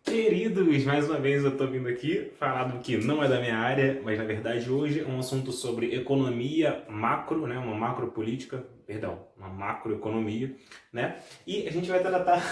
Queridos, mais uma vez eu tô vindo aqui falar do que não é da minha área, mas na verdade hoje é um assunto sobre economia macro, né? Uma macropolítica, perdão, uma macroeconomia, né? E a gente vai tratar.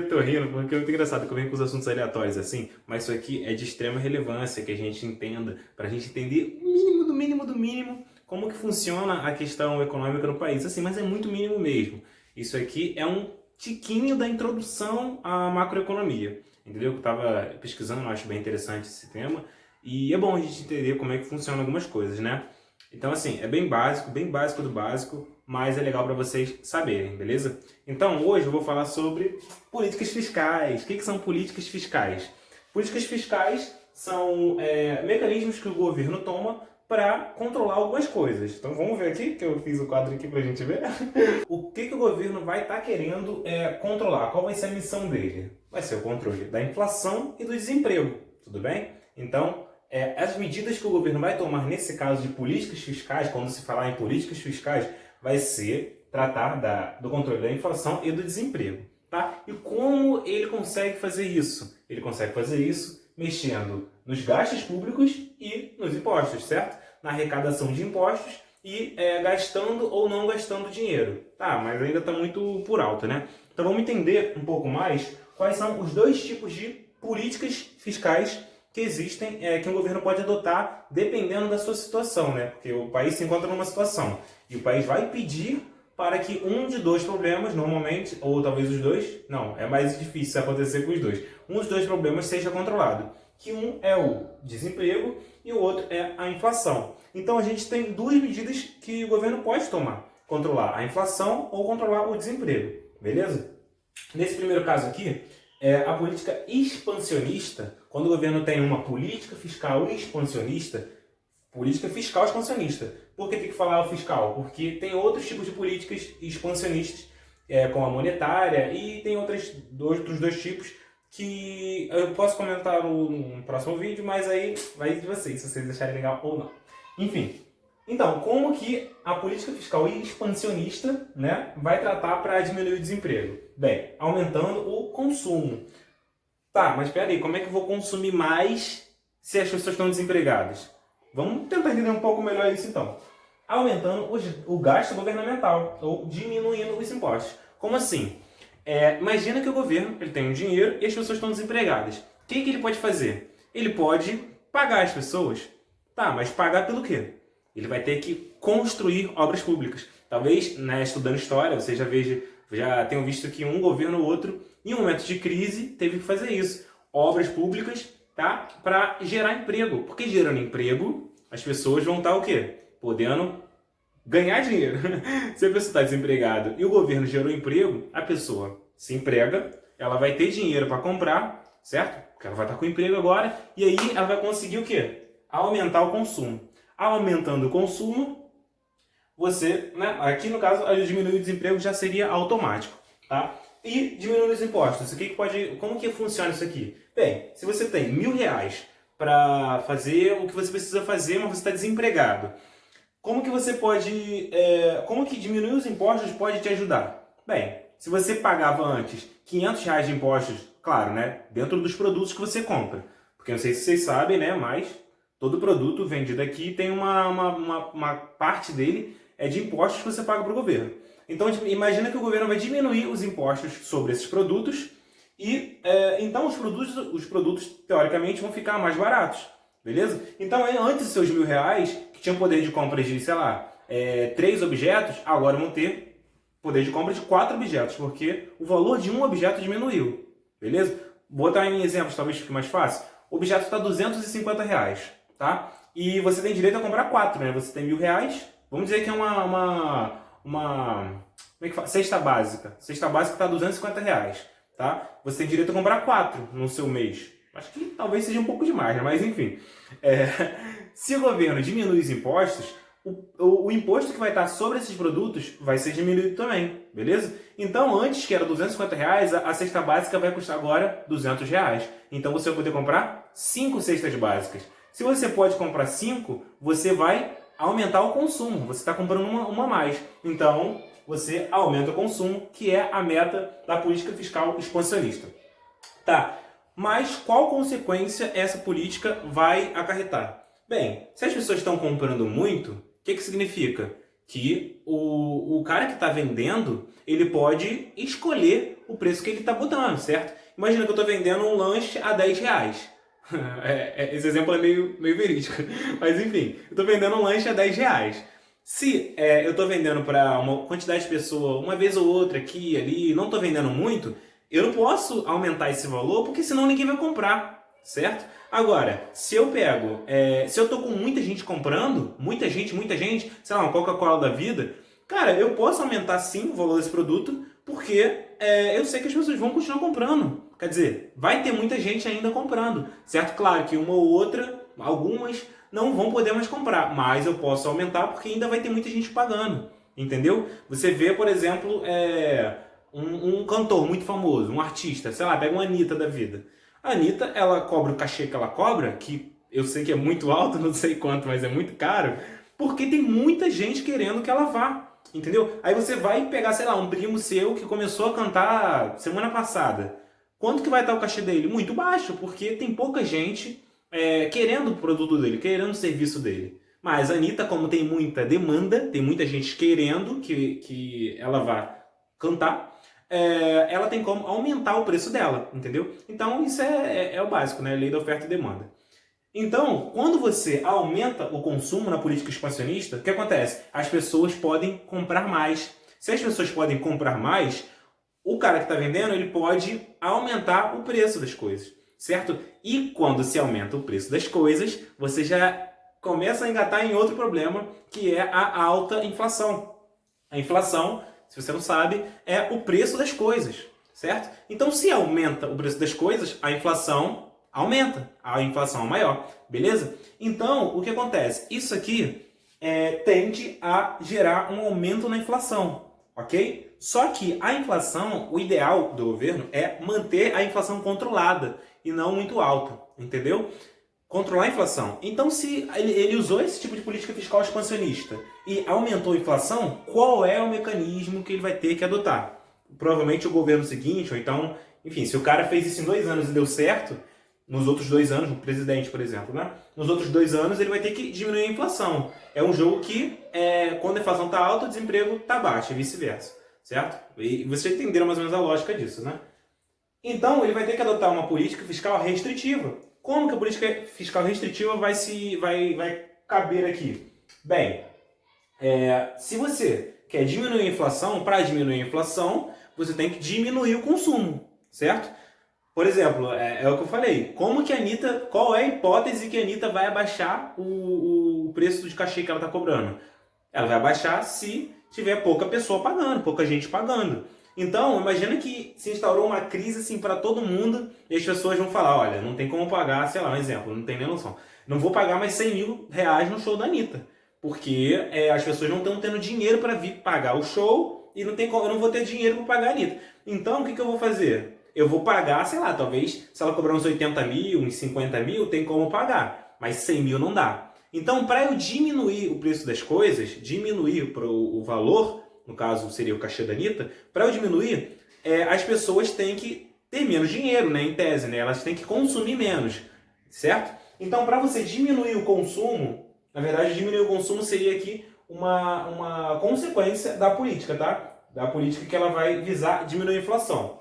tô rindo porque é muito engraçado que eu venho com os assuntos aleatórios assim, mas isso aqui é de extrema relevância que a gente entenda, pra gente entender o mínimo do mínimo do mínimo como que funciona a questão econômica no país, assim, mas é muito mínimo mesmo. Isso aqui é um tiquinho da introdução à macroeconomia, entendeu? Que eu estava pesquisando, eu acho bem interessante esse tema, e é bom a gente entender como é que funcionam algumas coisas, né? Então, assim, é bem básico do básico, mas é legal para vocês saberem, beleza? Então, hoje eu vou falar sobre políticas fiscais. O que são políticas fiscais? Políticas fiscais são mecanismos que o governo toma para controlar algumas coisas. Então, vamos ver aqui, que eu fiz o quadro aqui para a gente ver. O que o governo vai estar querendo controlar? Qual vai ser a missão dele? Vai ser o controle da inflação e do desemprego, tudo bem? Então, as medidas que o governo vai tomar nesse caso de políticas fiscais, quando se falar em políticas fiscais, vai ser tratar do controle da inflação e do desemprego, tá? E como ele consegue fazer isso? Ele consegue fazer isso mexendo nos gastos públicos e nos impostos, certo? Na arrecadação de impostos e gastando ou não gastando dinheiro. Tá, mas ainda está muito por alto, né? Então vamos entender um pouco mais quais são os dois tipos de políticas fiscais que existem, que um governo pode adotar dependendo da sua situação, né? Porque o país se encontra numa situação e o país vai pedir para que um de dois problemas, normalmente, ou talvez os dois, não, é mais difícil acontecer com os dois, um dos dois problemas seja controlado. Que um é o desemprego e o outro é a inflação. Então a gente tem duas medidas que o governo pode tomar: controlar a inflação ou controlar o desemprego, beleza? Nesse primeiro caso aqui, a política expansionista, quando o governo tem uma política fiscal expansionista. Por que tem que falar o fiscal? Porque tem outros tipos de políticas expansionistas, como a monetária, e tem outros dois tipos que eu posso comentar no próximo vídeo, mas aí vai de vocês, se vocês acharem legal ou não. Enfim, então, como que a política fiscal expansionista, né, vai tratar para diminuir o desemprego? Bem, aumentando o consumo. Tá, mas espera aí, como é que eu vou consumir mais se as pessoas estão desempregadas? Vamos tentar entender um pouco melhor isso então. Aumentando o gasto governamental ou diminuindo os impostos. Como assim? Imagina que o governo ele tem um dinheiro e as pessoas estão desempregadas. O que ele pode fazer? Ele pode pagar as pessoas. Tá, mas pagar pelo quê? Ele vai ter que construir obras públicas. Talvez, né, estudando história, você já tenham visto que um governo ou outro, em um momento de crise, teve que fazer isso. Obras públicas, tá? Para gerar emprego. Porque gerando emprego, as pessoas vão estar o quê? Podendo ganhar dinheiro. Se a pessoa está desempregada e o governo gerou emprego, a pessoa se emprega, ela vai ter dinheiro para comprar, certo? Porque ela vai estar com emprego agora, e aí ela vai conseguir o quê? Aumentar o consumo. Aumentando o consumo, você, né, aqui no caso, diminuir o desemprego já seria automático, tá? E diminuir os impostos. Como que funciona isso aqui? Bem, se você tem R$ 1.000 para fazer o que você precisa fazer, mas você está desempregado, como que diminuir os impostos pode te ajudar? Bem, se você pagava antes R$ 500 de impostos, claro, né, dentro dos produtos que você compra, porque não sei se vocês sabem, né, mas todo produto vendido aqui tem uma parte dele de impostos que você paga para o governo. Então, imagina que o governo vai diminuir os impostos sobre esses produtos e, então, os produtos, teoricamente, vão ficar mais baratos, beleza? Então, antes dos seus R$ 1.000, que tinham poder de compra de, sei lá, 3 objetos, agora vão ter poder de compra de 4 objetos, porque o valor de um objeto diminuiu, beleza? Vou botar em exemplos, talvez fique mais fácil. O objeto está R$ 250, tá? E você tem direito a comprar 4, né? Você tem R$ 1.000, vamos dizer que é como é que fala? Cesta básica. Cesta básica está R$ 250, tá? Você tem direito a comprar 4 no seu mês. Acho que talvez seja um pouco demais, né? Mas enfim. Se o governo diminuir os impostos, o imposto que vai estar sobre esses produtos vai ser diminuído também, beleza? Então, antes que era R$ 250, a cesta básica vai custar agora R$ 200. Então, você vai poder comprar 5 cestas básicas. Se você pode comprar 5, você vai aumentar o consumo. Você está comprando uma a mais. Então, você aumenta o consumo, que é a meta da política fiscal expansionista. Tá, mas qual consequência essa política vai acarretar? Bem, se as pessoas estão comprando muito, o que significa? Que o cara que está vendendo, ele pode escolher o preço que ele está botando, certo? Imagina que eu estou vendendo um lanche a 10 reais. Esse exemplo é meio verídico. Mas enfim, eu estou vendendo um lanche a 10 reais. Se eu estou vendendo para uma quantidade de pessoas, uma vez ou outra aqui, ali, não estou vendendo muito, eu não posso aumentar esse valor, porque senão ninguém vai comprar, certo? Agora, se eu pego, se eu tô com muita gente comprando, muita gente, sei lá, uma Coca-Cola da vida, cara, eu posso aumentar sim o valor desse produto, porque eu sei que as pessoas vão continuar comprando. Quer dizer, vai ter muita gente ainda comprando, certo? Claro que uma ou outra, algumas, não vão poder mais comprar, mas eu posso aumentar porque ainda vai ter muita gente pagando, entendeu? Você vê, por exemplo, um cantor muito famoso, um artista, sei lá, pega uma Anitta da vida. A Anitta, ela cobra o cachê que ela cobra, que eu sei que é muito alto, não sei quanto, mas é muito caro, porque tem muita gente querendo que ela vá, entendeu? Aí você vai pegar, sei lá, um primo seu que começou a cantar semana passada. Quanto que vai estar o cachê dele? Muito baixo, porque tem pouca gente querendo o produto dele, querendo o serviço dele. Mas a Anitta, como tem muita demanda, tem muita gente querendo que ela vá cantar, ela tem como aumentar o preço dela, entendeu? Então isso é o básico, né? Lei da oferta e demanda. Então, quando você aumenta o consumo na política expansionista, o que acontece? As pessoas podem comprar mais. Se as pessoas podem comprar mais, o cara que está vendendo, ele pode aumentar o preço das coisas, certo? E quando se aumenta o preço das coisas, você já começa a engatar em outro problema, que é a alta inflação. A inflação, se você não sabe, é o preço das coisas, certo? Então, se aumenta o preço das coisas, a inflação aumenta, a inflação é maior, beleza? Então, o que acontece? Isso aqui tende a gerar um aumento na inflação, ok? Só que a inflação, o ideal do governo é manter a inflação controlada e não muito alta, entendeu? Controlar a inflação. Então, se ele usou esse tipo de política fiscal expansionista e aumentou a inflação, qual é o mecanismo que ele vai ter que adotar? Provavelmente o governo seguinte, ou então, enfim, se o cara fez isso em 2 anos e deu certo, nos outros 2 anos, o presidente, por exemplo, né? Nos outros 2 anos ele vai ter que diminuir a inflação. É um jogo que, quando a inflação está alta, o desemprego está baixo e vice-versa, certo? E vocês entenderam mais ou menos a lógica disso, né? Então, ele vai ter que adotar uma política fiscal restritiva. Como que a política fiscal restritiva vai caber aqui? Bem, se você quer diminuir a inflação, para diminuir a inflação, você tem que diminuir o consumo, certo? Por exemplo, é o que eu falei. Qual é a hipótese que a Anitta vai abaixar o preço de cachê que ela está cobrando? Ela vai abaixar se tiver pouca pessoa pagando, pouca gente pagando. Então, imagina que se instaurou uma crise assim para todo mundo e as pessoas vão falar, olha, não tem como pagar, sei lá, um exemplo, não tem nem noção. Não vou pagar mais 100 mil reais no show da Anitta, porque as pessoas não estão tendo dinheiro para vir pagar o show e eu não vou ter dinheiro para pagar a Anitta. Então, o que eu vou fazer? Eu vou pagar, sei lá, talvez, se ela cobrar uns 80 mil, uns 50 mil, tem como pagar, mas 100 mil não dá. Então, para eu diminuir o preço das coisas, diminuir o valor, no caso seria o cachê da Anitta, para eu diminuir, as pessoas têm que ter menos dinheiro, né, em tese, né? Elas têm que consumir menos, certo? Então, para você diminuir o consumo, na verdade, diminuir o consumo seria aqui uma consequência da política, tá? Da política que ela vai visar diminuir a inflação.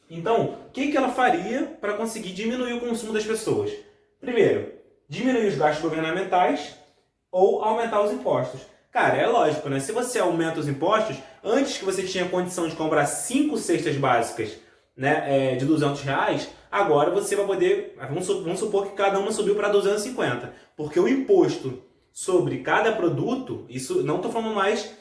Então, o que ela faria para conseguir diminuir o consumo das pessoas? Primeiro, diminuir os gastos governamentais ou aumentar os impostos. Cara, é lógico, né? Se você aumenta os impostos, antes que você tinha condição de comprar 5 cestas básicas, né, de 200 reais, agora você vai poder, vamos supor que cada uma subiu para 250, porque o imposto sobre cada produto, isso não estou falando mais,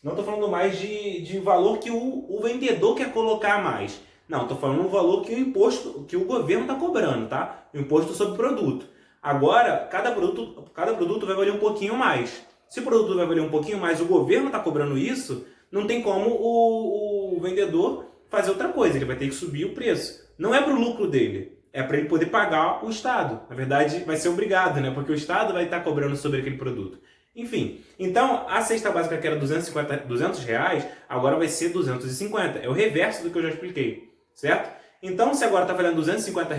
não estou falando mais de valor que o vendedor quer colocar a mais. Não, estou falando um valor que o governo está cobrando, tá? O imposto sobre produto. Agora, cada produto vai valer um pouquinho mais. Se o produto vai valer um pouquinho mais, o governo está cobrando isso, não tem como o vendedor fazer outra coisa. Ele vai ter que subir o preço. Não é para o lucro dele, é para ele poder pagar o Estado. Na verdade, vai ser obrigado, né? Porque o Estado vai estar cobrando sobre aquele produto. Enfim, então a cesta básica que era 200 reais, agora vai ser 250. É o reverso do que eu já expliquei, certo? Então, se agora está valendo R$ 250,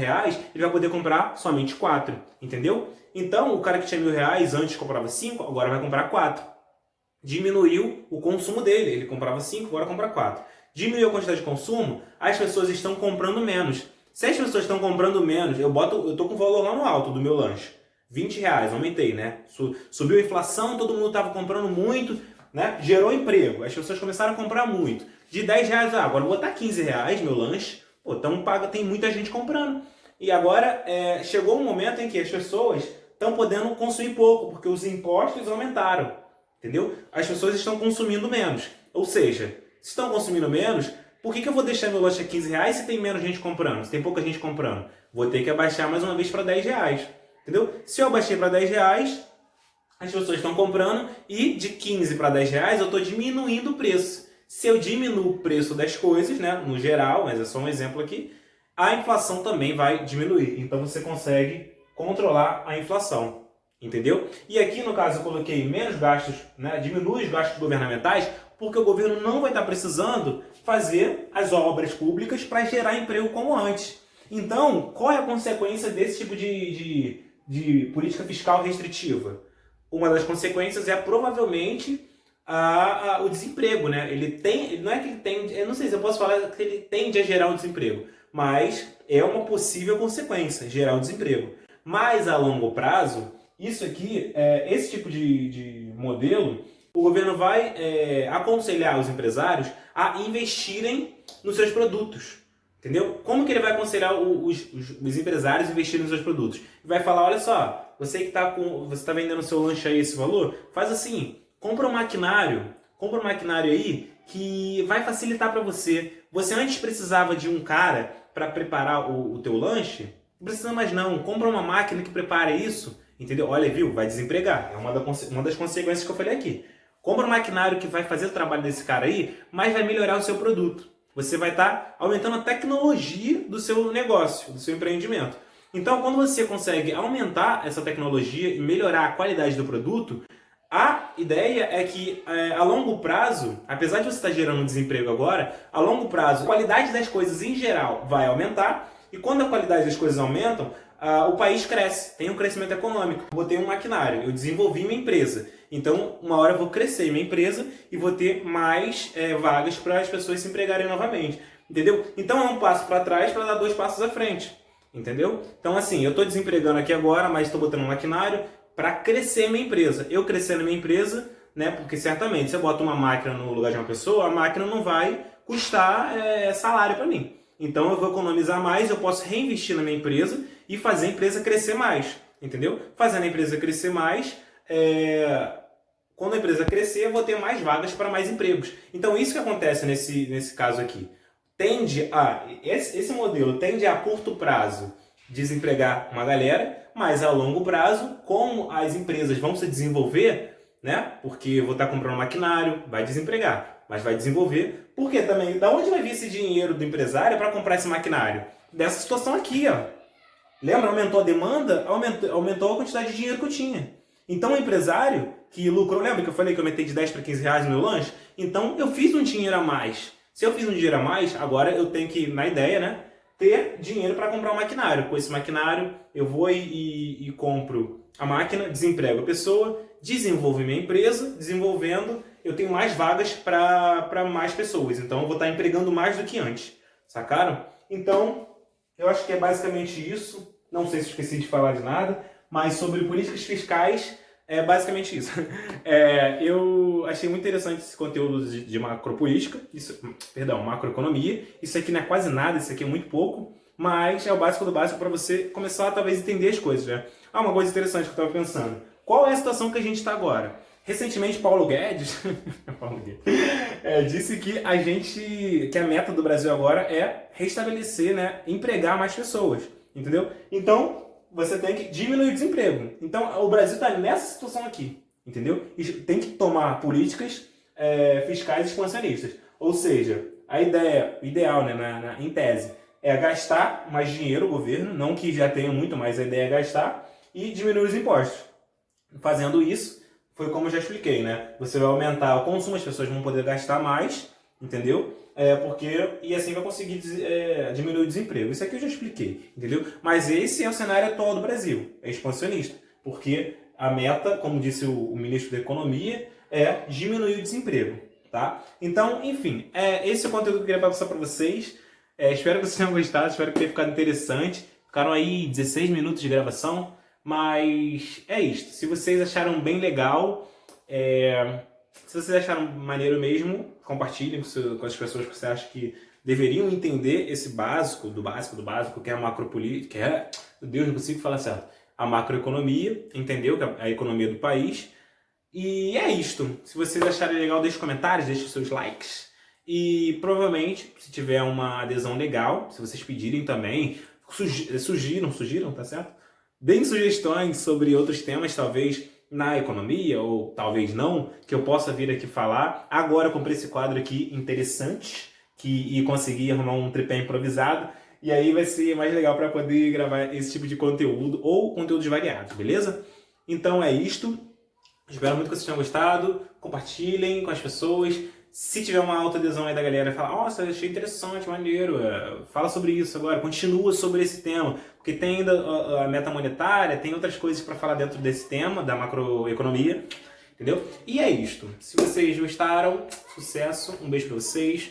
ele vai poder comprar somente 4, entendeu? Então, o cara que tinha R$ 1.000 antes comprava 5, agora vai comprar 4. Diminuiu o consumo dele, ele comprava 5, agora compra 4. Diminuiu a quantidade de consumo, as pessoas estão comprando menos. Se as pessoas estão comprando menos, eu tô com o valor lá no alto do meu lanche. R$ 20, aumentei, né? Subiu a inflação, todo mundo estava comprando muito, né? Gerou emprego, as pessoas começaram a comprar muito. De R$ 10, agora eu vou botar R$ 15 meu lanche. Pô, então tem muita gente comprando. E agora chegou um momento em que as pessoas estão podendo consumir pouco, porque os impostos aumentaram. Entendeu? As pessoas estão consumindo menos. Ou seja, se estão consumindo menos, por que eu vou deixar meu lanche a R$ 15 se tem menos gente comprando? Se tem pouca gente comprando? Vou ter que abaixar mais uma vez para R$ 10. Entendeu? Se eu abaixei para R$ 10, as pessoas estão comprando e de 15 para R$ 10 eu estou diminuindo o preço. Se eu diminuo o preço das coisas, né, no geral, mas é só um exemplo aqui, a inflação também vai diminuir. Então você consegue controlar a inflação. Entendeu? E aqui no caso eu coloquei menos gastos, né, diminui os gastos governamentais, porque o governo não vai estar precisando fazer as obras públicas para gerar emprego como antes. Então, qual é a consequência desse tipo de política fiscal restritiva? Uma das consequências é provavelmente o desemprego, né? Não é que ele tende, eu não sei se eu posso falar que ele tende a gerar o desemprego, mas é uma possível consequência, gerar o desemprego. Mas a longo prazo, isso aqui, esse tipo de modelo, o governo vai aconselhar os empresários a investirem nos seus produtos. Entendeu? Como que ele vai aconselhar os empresários a investirem nos seus produtos? Ele vai falar, olha só, você que está vendendo seu lanche aí esse valor, faz assim, compra um maquinário aí que vai facilitar para você. Você antes precisava de um cara para preparar o teu lanche, não precisa mais não, compra uma máquina que prepare isso, entendeu? Olha, viu, vai desempregar, é uma das consequências que eu falei aqui. Compra um maquinário que vai fazer o trabalho desse cara aí, mas vai melhorar o seu produto. Você vai estar aumentando a tecnologia do seu negócio, do seu empreendimento. Então, quando você consegue aumentar essa tecnologia e melhorar a qualidade do produto, a ideia é que a longo prazo, apesar de você estar gerando desemprego agora, a longo prazo a qualidade das coisas em geral vai aumentar, e quando a qualidade das coisas aumentam, o país cresce, tem um crescimento econômico. Eu botei um maquinário, eu desenvolvi minha empresa. Então, uma hora eu vou crescer minha empresa e vou ter mais vagas para as pessoas se empregarem novamente. Entendeu? Então, é um passo para trás para dar 2 passos à frente. Entendeu? Então, assim, eu estou desempregando aqui agora, mas estou botando um maquinário para crescer minha empresa. Eu crescendo minha empresa, né? Porque certamente, se eu boto uma máquina no lugar de uma pessoa, a máquina não vai custar salário para mim. Então, eu vou economizar mais, eu posso reinvestir na minha empresa e fazer a empresa crescer mais. Entendeu? Fazendo a empresa crescer mais, quando a empresa crescer, eu vou ter mais vagas para mais empregos. Então, isso que acontece nesse caso aqui. Esse modelo tende a curto prazo desempregar uma galera, mas a longo prazo, como as empresas vão se desenvolver, né? Porque eu vou estar comprando maquinário, vai desempregar, mas vai desenvolver. Porque também, da onde vai vir esse dinheiro do empresário para comprar esse maquinário? Dessa situação aqui, ó. Lembra? Aumentou a demanda, aumentou a quantidade de dinheiro que eu tinha. Então, o empresário que lucrou, lembra que eu falei que eu aumentei de 10 para 15 reais no meu lanche? Então, eu fiz um dinheiro a mais. Se eu fiz um dinheiro a mais, agora eu tenho que, na ideia, né, ter dinheiro para comprar um maquinário. Com esse maquinário, eu vou e compro a máquina, desemprego a pessoa, desenvolvo minha empresa, desenvolvendo, eu tenho mais vagas para mais pessoas. Então, eu vou estar empregando mais do que antes. Sacaram? Então, eu acho que é basicamente isso. Não sei se esqueci de falar de nada, mas sobre políticas fiscais, é basicamente isso. Eu achei muito interessante esse conteúdo de macropolítica, macroeconomia. Isso aqui não é quase nada, isso aqui é muito pouco, mas é o básico do básico para você começar a talvez entender as coisas, né? Uma coisa interessante que eu estava pensando. Qual é a situação que a gente está agora? Recentemente, Paulo Guedes, disse que a meta do Brasil agora é restabelecer, né, empregar mais pessoas, entendeu? Então, você tem que diminuir o desemprego. Então, o Brasil está nessa situação aqui, entendeu? E tem que tomar políticas fiscais expansionistas. Ou seja, a ideia, o ideal, né, em tese, é gastar mais dinheiro o governo, não que já tenha muito, mas a ideia é gastar, e diminuir os impostos. Fazendo isso, foi como eu já expliquei, né? Você vai aumentar o consumo, as pessoas vão poder gastar mais entendeu? Porque e assim vai conseguir diminuir o desemprego. Isso aqui eu já expliquei, entendeu? Mas esse é o cenário atual do Brasil, é expansionista, porque a meta, como disse o ministro da Economia, é diminuir o desemprego, tá? Então, enfim, esse é o conteúdo que eu queria passar para vocês. Espero que vocês tenham gostado, espero que tenha ficado interessante. Ficaram aí 16 minutos de gravação, mas é isto. Se vocês acharam bem legal, se vocês acharam maneiro mesmo, compartilhem com as pessoas que você acha que deveriam entender esse básico, do básico, que é a macropolítica, meu Deus, não consigo falar certo, a macroeconomia, entendeu? Que é a economia do país. E é isto. Se vocês acharem legal, deixe comentários, deixe seus likes. E provavelmente, se tiver uma adesão legal, se vocês pedirem também, sugiram, tá certo? Deem sugestões sobre outros temas, talvez na economia, ou talvez não, que eu possa vir aqui falar. Agora eu comprei esse quadro aqui interessante, e consegui arrumar um tripé improvisado, e aí vai ser mais legal para poder gravar esse tipo de conteúdo, ou conteúdos variados, beleza? Então é isto. Espero muito que vocês tenham gostado. Compartilhem com as pessoas. Se tiver uma alta adesão aí da galera, fala, nossa, achei interessante, maneiro, fala sobre isso agora, continua sobre esse tema, porque tem ainda a meta monetária, tem outras coisas para falar dentro desse tema, da macroeconomia, entendeu? E é isto. Se vocês gostaram, sucesso, um beijo para vocês.